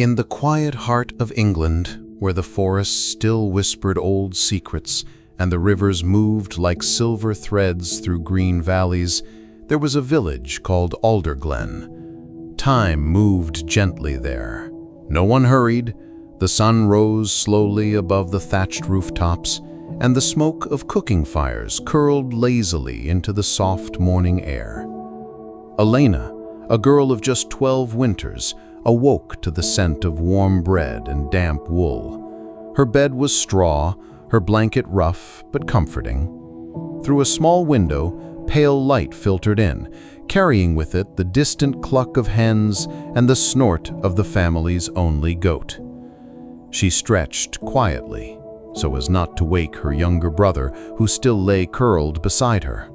In the quiet heart of England, where the forests still whispered old secrets and the rivers moved like silver threads through green valleys, there was a village called Alderglen. Time moved gently there. No one hurried. The sun rose slowly above the thatched rooftops, and the smoke of cooking fires curled lazily into the soft morning air. Elena, a girl of just 12 winters, awoke to the scent of warm bread and damp wool. Her bed was straw, her blanket rough but comforting. Through a small window, pale light filtered in, carrying with it the distant cluck of hens and the snort of the family's only goat. She stretched quietly, so as not to wake her younger brother, who still lay curled beside her.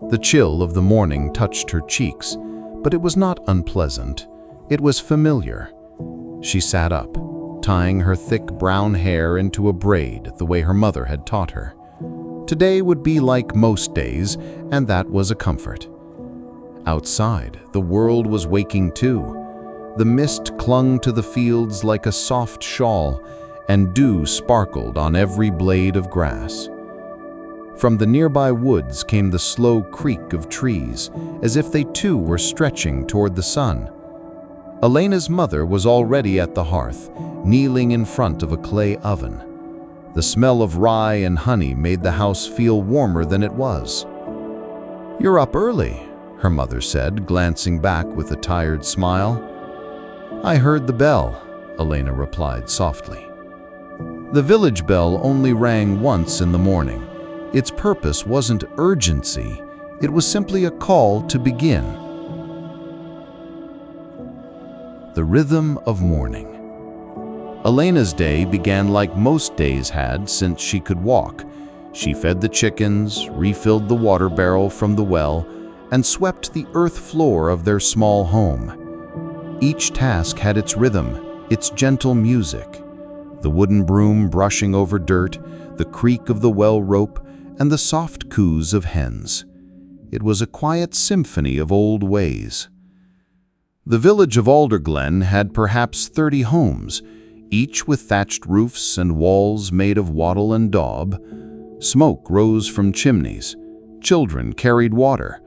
The chill of the morning touched her cheeks, but it was not unpleasant. It was familiar. She sat up, tying her thick brown hair into a braid the way her mother had taught her. Today would be like most days, and that was a comfort. Outside, the world was waking too. The mist clung to the fields like a soft shawl, and dew sparkled on every blade of grass. From the nearby woods came the slow creak of trees, as if they too were stretching toward the sun. Elena's mother was already at the hearth, kneeling in front of a clay oven. The smell of rye and honey made the house feel warmer than it was. "You're up early," her mother said, glancing back with a tired smile. "I heard the bell," Elena replied softly. The village bell only rang once in the morning. Its purpose wasn't urgency, it was simply a call to begin. The rhythm of morning. Elena's day began like most days had since she could walk. She fed the chickens, refilled the water barrel from the well, and swept the earth floor of their small home. Each task had its rhythm, its gentle music. The wooden broom brushing over dirt, the creak of the well rope, and the soft coos of hens. It was a quiet symphony of old ways. The village of Alderglen had perhaps 30 homes, each with thatched roofs and walls made of wattle and daub. Smoke rose from chimneys. Children carried water.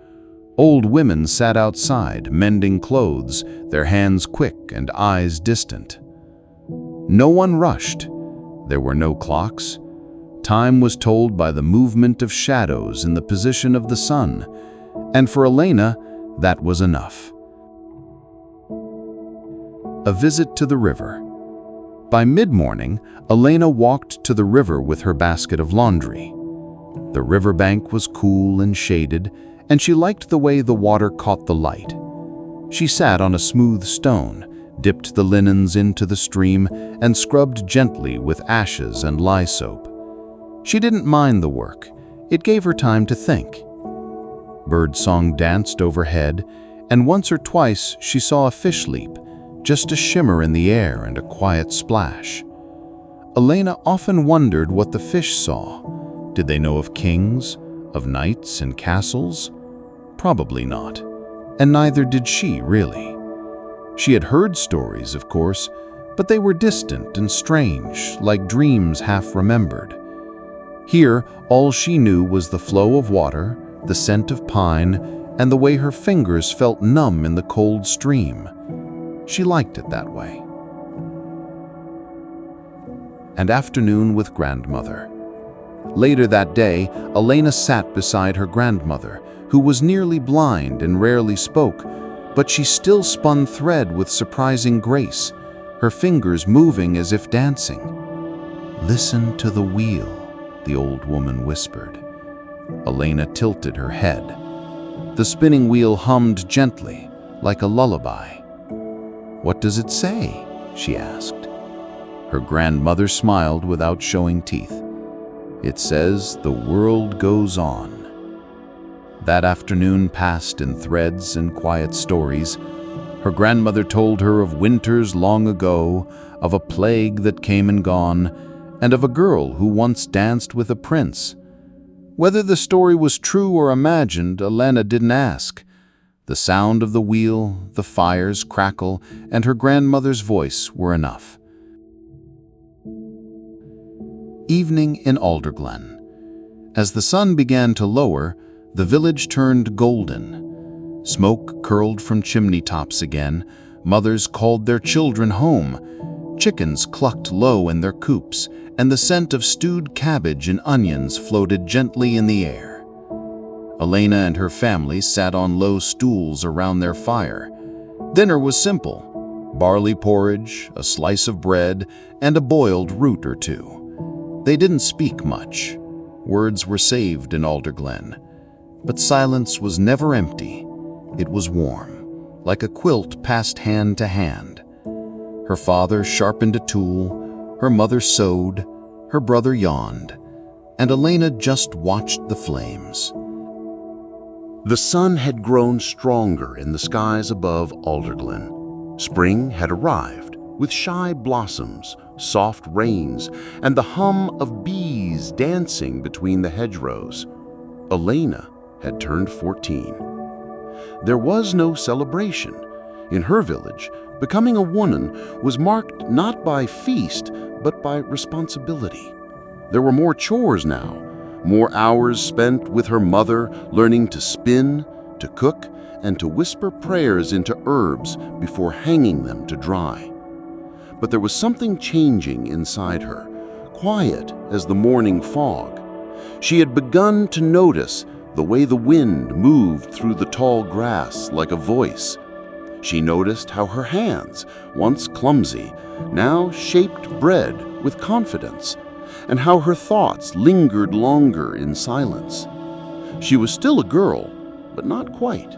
Old women sat outside, mending clothes, their hands quick and eyes distant. No one rushed. There were no clocks. Time was told by the movement of shadows in the position of the sun, and for Elena, that was enough. A visit to the river. By mid-morning, Elena walked to the river with her basket of laundry. The riverbank was cool and shaded, and she liked the way the water caught the light. She sat on a smooth stone, dipped the linens into the stream, and scrubbed gently with ashes and lye soap. She didn't mind the work. It gave her time to think. Birdsong danced overhead, and once or twice she saw a fish leap, just a shimmer in the air and a quiet splash. Elena often wondered what the fish saw. Did they know of kings, of knights and castles? Probably not, and neither did she really. She had heard stories, of course, but they were distant and strange, like dreams half remembered. Here, all she knew was the flow of water, the scent of pine, and the way her fingers felt numb in the cold stream. She liked it that way. An afternoon with grandmother. Later that day, Elena sat beside her grandmother, who was nearly blind and rarely spoke, but she still spun thread with surprising grace, her fingers moving as if dancing. "Listen to the wheel," the old woman whispered. Elena tilted her head. The spinning wheel hummed gently, like a lullaby. "What does it say?" she asked. Her grandmother smiled without showing teeth. "It says the world goes on." That afternoon passed in threads and quiet stories. Her grandmother told her of winters long ago, of a plague that came and gone, and of a girl who once danced with a prince. Whether the story was true or imagined, Elena didn't ask. The sound of the wheel, the fire's crackle, and her grandmother's voice were enough. Evening in Alderglen. As the sun began to lower, the village turned golden. Smoke curled from chimney tops again. Mothers called their children home. Chickens clucked low in their coops, and the scent of stewed cabbage and onions floated gently in the air. Elena and her family sat on low stools around their fire. Dinner was simple: barley porridge, a slice of bread, and a boiled root or two. They didn't speak much. Words were saved in Alderglen, but silence was never empty. It was warm, like a quilt passed hand to hand. Her father sharpened a tool, her mother sewed, her brother yawned, and Elena just watched the flames. The sun had grown stronger in the skies above Alderglen. Spring had arrived, with shy blossoms, soft rains, and the hum of bees dancing between the hedgerows. Elena had turned 14. There was no celebration. In her village, becoming a woman was marked not by feast, but by responsibility. There were more chores now, more hours spent with her mother learning to spin, to cook, and to whisper prayers into herbs before hanging them to dry. But there was something changing inside her, quiet as the morning fog. She had begun to notice the way the wind moved through the tall grass like a voice. She noticed how her hands, once clumsy, now shaped bread with confidence, and how her thoughts lingered longer in silence. She was still a girl, but not quite.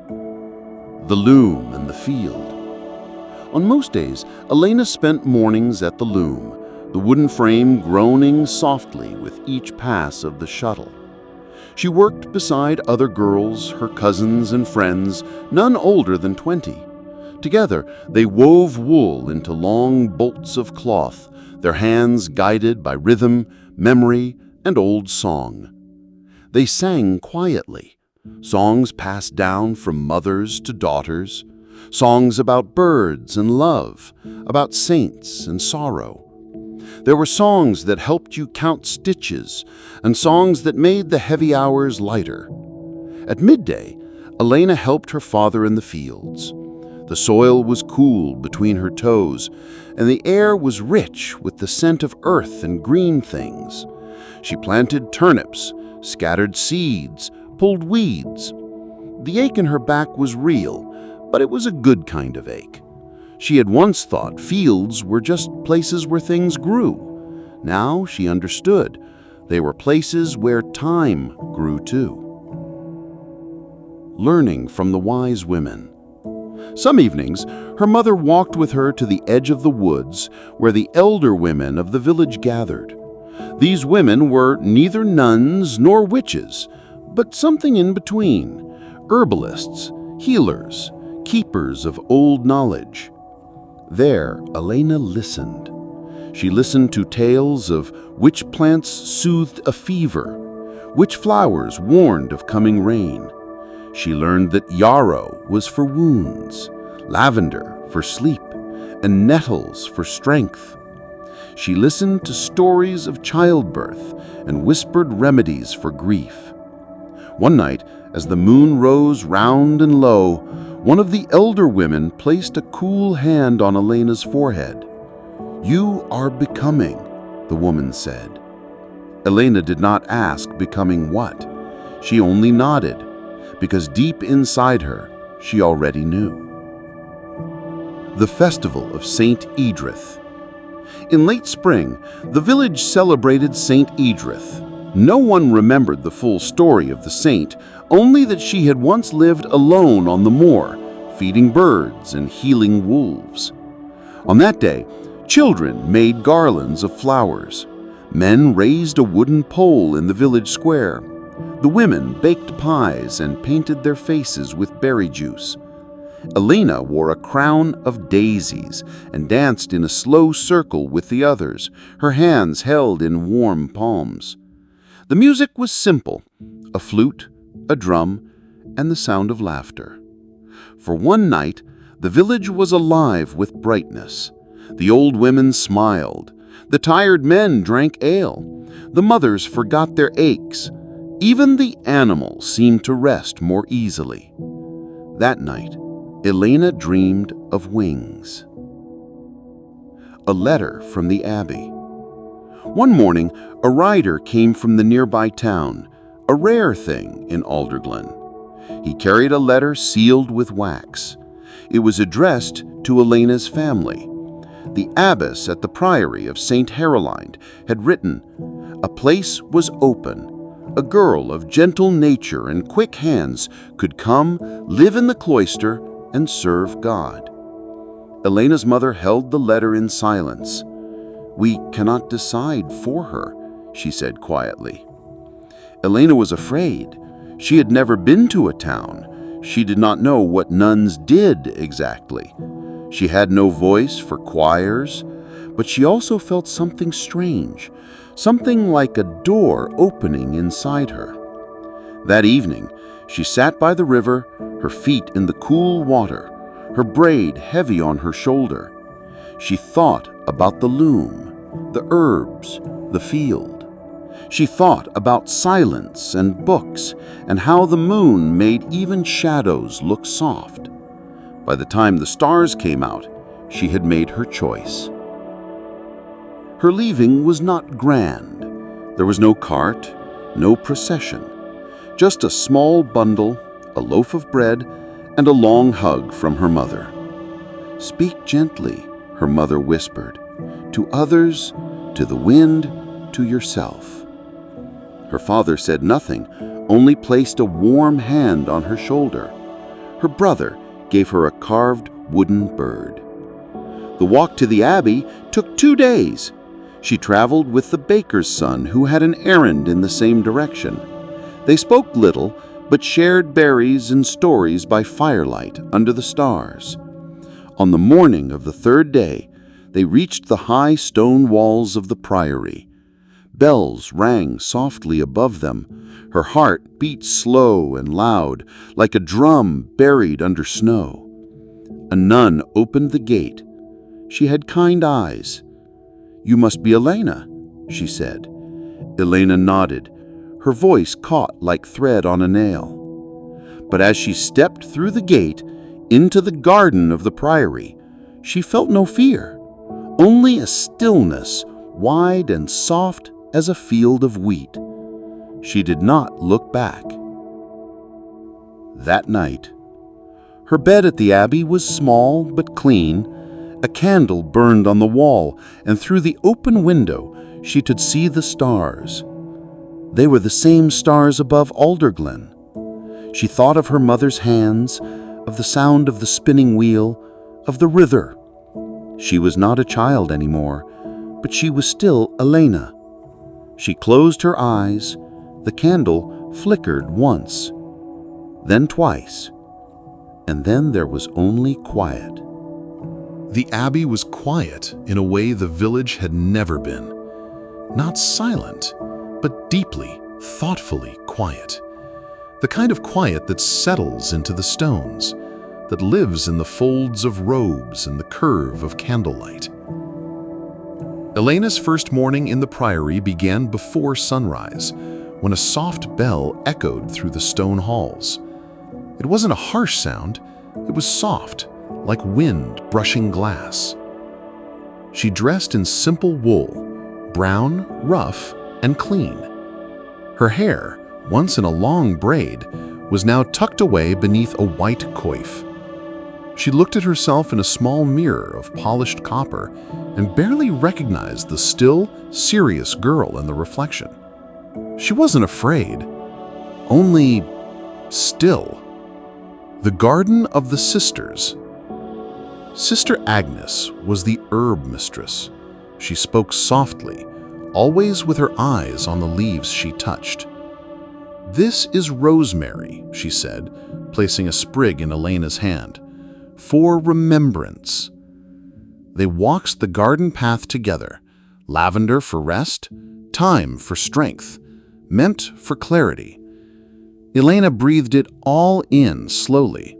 The loom and the field. On most days, Elena spent mornings at the loom, the wooden frame groaning softly with each pass of the shuttle. She worked beside other girls, her cousins and friends, none older than 20. Together, they wove wool into long bolts of cloth, their hands guided by rhythm, memory, and old song. They sang quietly, songs passed down from mothers to daughters, songs about birds and love, about saints and sorrow. There were songs that helped you count stitches, and songs that made the heavy hours lighter. At midday, Elena helped her father in the fields. The soil was cool between her toes, and the air was rich with the scent of earth and green things. She planted turnips, scattered seeds, pulled weeds. The ache in her back was real, but it was a good kind of ache. She had once thought fields were just places where things grew. Now she understood. They were places where time grew too. Learning from the wise women. Some evenings, her mother walked with her to the edge of the woods where the elder women of the village gathered. These women were neither nuns nor witches, but something in between: herbalists, healers, keepers of old knowledge. There, Elena listened. She listened to tales of which plants soothed a fever, which flowers warned of coming rain. She learned that yarrow was for wounds, lavender for sleep, and nettles for strength. She listened to stories of childbirth and whispered remedies for grief. One night, as the moon rose round and low, one of the elder women placed a cool hand on Elena's forehead. "You are becoming," the woman said. Elena did not ask becoming what. She only nodded, because deep inside her, she already knew. The Festival of St. Edrith. In late spring, the village celebrated St. Edrith. No one remembered the full story of the saint, only that she had once lived alone on the moor, feeding birds and healing wolves. On that day, children made garlands of flowers. Men raised a wooden pole in the village square. The women baked pies and painted their faces with berry juice. Elena wore a crown of daisies and danced in a slow circle with the others, her hands held in warm palms. The music was simple: a flute, a drum, and the sound of laughter. For one night, the village was alive with brightness. The old women smiled. The tired men drank ale. The mothers forgot their aches. Even the animals seemed to rest more easily. That night, Elena dreamed of wings. A letter from the abbey. One morning, a rider came from the nearby town, a rare thing in Aldергlen. He carried a letter sealed with wax. It was addressed to Elena's family. The abbess at the priory of St. Herolind had written, "A place was open. A girl of gentle nature and quick hands could come, live in the cloister, and serve God." Elena's mother held the letter in silence. "We cannot decide for her," she said quietly. Elena was afraid. She had never been to a town. She did not know what nuns did exactly. She had no voice for choirs, but she also felt something strange, something like a door opening inside her. That evening, she sat by the river, her feet in the cool water, her braid heavy on her shoulder. She thought about the loom, the herbs, the field. She thought about silence and books and how the moon made even shadows look soft. By the time the stars came out, she had made her choice. Her leaving was not grand. There was no cart, no procession, just a small bundle, a loaf of bread, and a long hug from her mother. "Speak gently," her mother whispered, "to others, to the wind, to yourself." Her father said nothing, only placed a warm hand on her shoulder. Her brother gave her a carved wooden bird. The walk to the abbey took 2 days. She traveled with the baker's son who had an errand in the same direction. They spoke little, but shared berries and stories by firelight under the stars. On the morning of the 3rd day, they reached the high stone walls of the priory. Bells rang softly above them. Her heart beat slow and loud, like a drum buried under snow. A nun opened the gate. She had kind eyes. "You must be Elena," she said. Elena nodded, her voice caught like thread on a nail. But as she stepped through the gate into the garden of the priory, she felt no fear, only a stillness wide and soft as a field of wheat. She did not look back. That night, her bed at the abbey was small but clean. A candle burned on the wall, and through the open window she could see the stars. They were the same stars above Aldергlen. She thought of her mother's hands, of the sound of the spinning wheel, of the river. She was not a child anymore, but she was still Elena. She closed her eyes. The candle flickered once, then twice, and then there was only quiet. The abbey was quiet in a way the village had never been. Not silent, but deeply, thoughtfully quiet. The kind of quiet that settles into the stones, that lives in the folds of robes and the curve of candlelight. Elena's first morning in the priory began before sunrise, when a soft bell echoed through the stone halls. It wasn't a harsh sound, it was soft, like wind brushing glass. She dressed in simple wool, brown, rough, and clean. Her hair, once in a long braid, was now tucked away beneath a white coif. She looked at herself in a small mirror of polished copper and barely recognized the still, serious girl in the reflection. She wasn't afraid, only still. The Garden of the Sisters. Sister Agnes was the herb mistress. She spoke softly, always with her eyes on the leaves she touched. "This is rosemary," she said, placing a sprig in Elena's hand, "for remembrance." They walked the garden path together, lavender for rest, thyme for strength, mint for clarity. Elena breathed it all in slowly.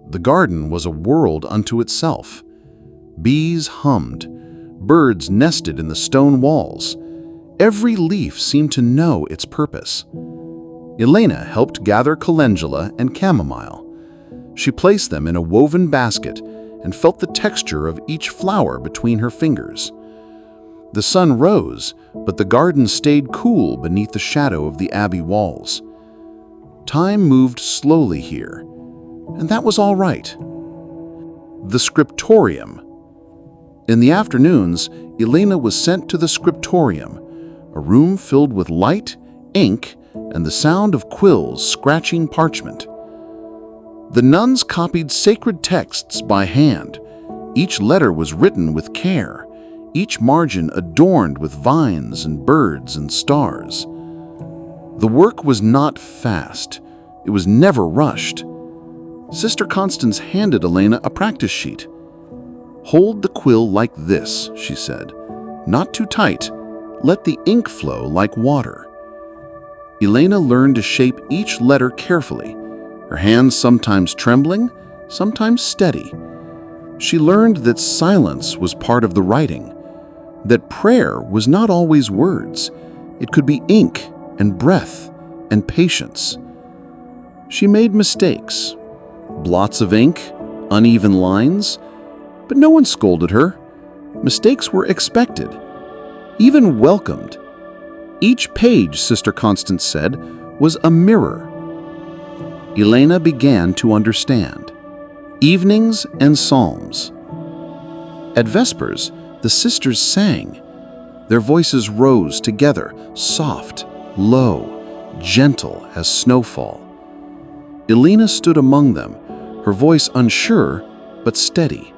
The garden was a world unto itself. Bees hummed. Birds nested in the stone walls. Every leaf seemed to know its purpose. Elena helped gather calendula and chamomile. She placed them in a woven basket and felt the texture of each flower between her fingers. The sun rose, but the garden stayed cool beneath the shadow of the abbey walls. Time moved slowly here, and that was all right. The scriptorium. In the afternoons, Elena was sent to the scriptorium, a room filled with light, ink, and the sound of quills scratching parchment. The nuns copied sacred texts by hand. Each letter was written with care, each margin adorned with vines and birds and stars. The work was not fast. It was never rushed. Sister Constance handed Elena a practice sheet. "Hold the quill like this," she said. "Not too tight. Let the ink flow like water." Elena learned to shape each letter carefully, her hands sometimes trembling, sometimes steady. She learned that silence was part of the writing, that prayer was not always words. It could be ink and breath and patience. She made mistakes, blots of ink, uneven lines, but no one scolded her. Mistakes were expected, even welcomed. Each page, Sister Constance said, was a mirror. Elena began to understand. Evenings and psalms. At Vespers, the sisters sang. Their voices rose together, soft, low, gentle as snowfall. Elena stood among them, her voice unsure but steady.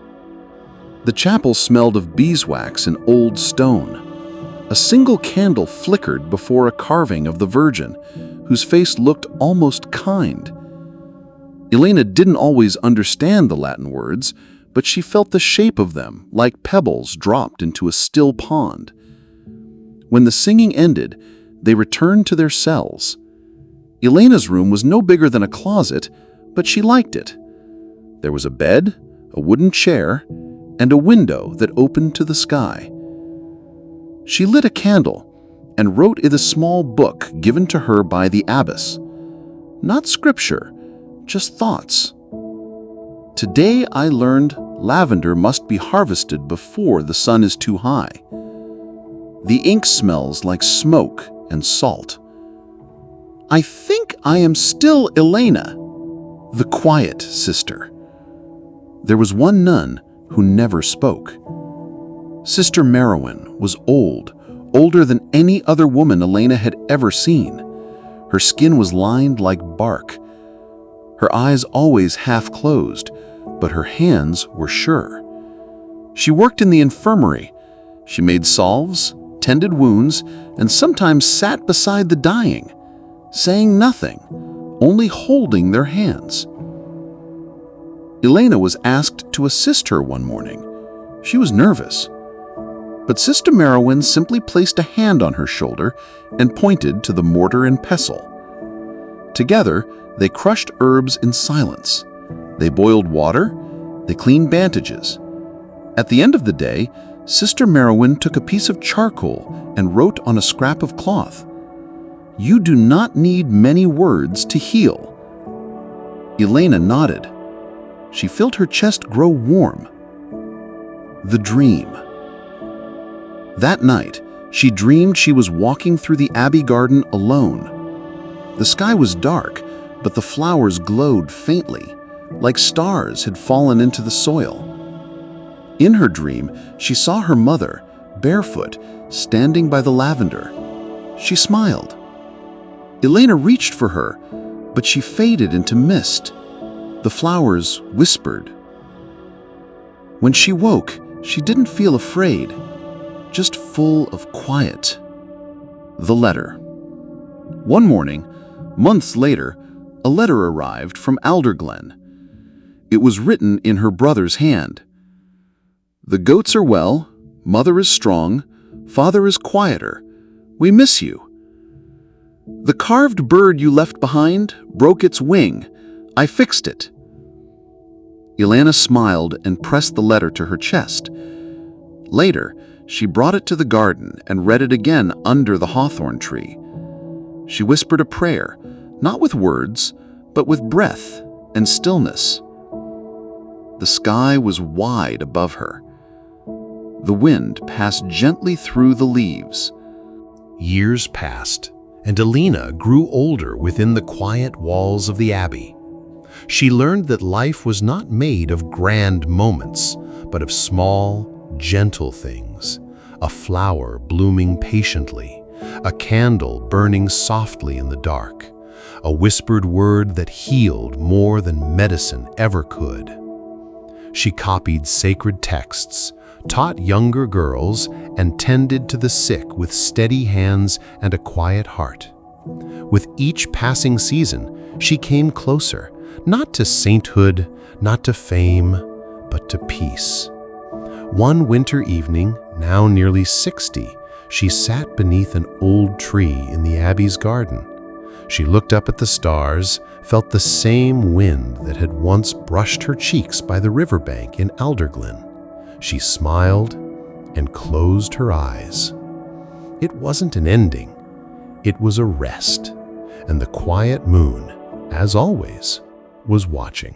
The chapel smelled of beeswax and old stone. A single candle flickered before a carving of the Virgin, whose face looked almost kind. Elena didn't always understand the Latin words, but she felt the shape of them like pebbles dropped into a still pond. When the singing ended, they returned to their cells. Elena's room was no bigger than a closet, but she liked it. There was a bed, a wooden chair, and a window that opened to the sky. She lit a candle and wrote in a small book given to her by the abbess. Not scripture, just thoughts. "Today I learned lavender must be harvested before the sun is too high. The ink smells like smoke and salt. I think I am still Elena, the quiet sister." There was one nun who never spoke. Sister Merowyn was old, older than any other woman Elena had ever seen. Her skin was lined like bark. Her eyes always half closed, but her hands were sure. She worked in the infirmary. She made salves, tended wounds, and sometimes sat beside the dying, saying nothing, only holding their hands. Elena was asked to assist her one morning. She was nervous. But Sister Merowyn simply placed a hand on her shoulder and pointed to the mortar and pestle. Together, they crushed herbs in silence. They boiled water. They cleaned bandages. At the end of the day, Sister Merowyn took a piece of charcoal and wrote on a scrap of cloth, "You do not need many words to heal." Elena nodded. She felt her chest grow warm. The dream. That night, she dreamed she was walking through the abbey garden alone. The sky was dark, but the flowers glowed faintly, like stars had fallen into the soil. In her dream, she saw her mother, barefoot, standing by the lavender. She smiled. Elena reached for her, but she faded into mist. The flowers whispered. When she woke, she didn't feel afraid, just full of quiet. The letter. One morning, months later, a letter arrived from Alderglen. It was written in her brother's hand. "The goats are well, mother is strong, father is quieter. We miss you." "The carved bird you left behind broke its wing. I fixed it." Ilana smiled and pressed the letter to her chest. Later, she brought it to the garden and read it again under the hawthorn tree. She whispered a prayer, not with words, but with breath and stillness. The sky was wide above her. The wind passed gently through the leaves. Years passed, and Alina grew older within the quiet walls of the abbey. She learned that life was not made of grand moments, but of small, gentle things. A flower blooming patiently, a candle burning softly in the dark, a whispered word that healed more than medicine ever could. She copied sacred texts, taught younger girls, and tended to the sick with steady hands and a quiet heart. With each passing season, she came closer, not to sainthood, not to fame, but to peace. One winter evening, now nearly 60, she sat beneath an old tree in the abbey's garden. She looked up at the stars, felt the same wind that had once brushed her cheeks by the riverbank in Alderglen. She smiled and closed her eyes. It wasn't an ending. It was a rest, and the quiet moon, as always, was watching.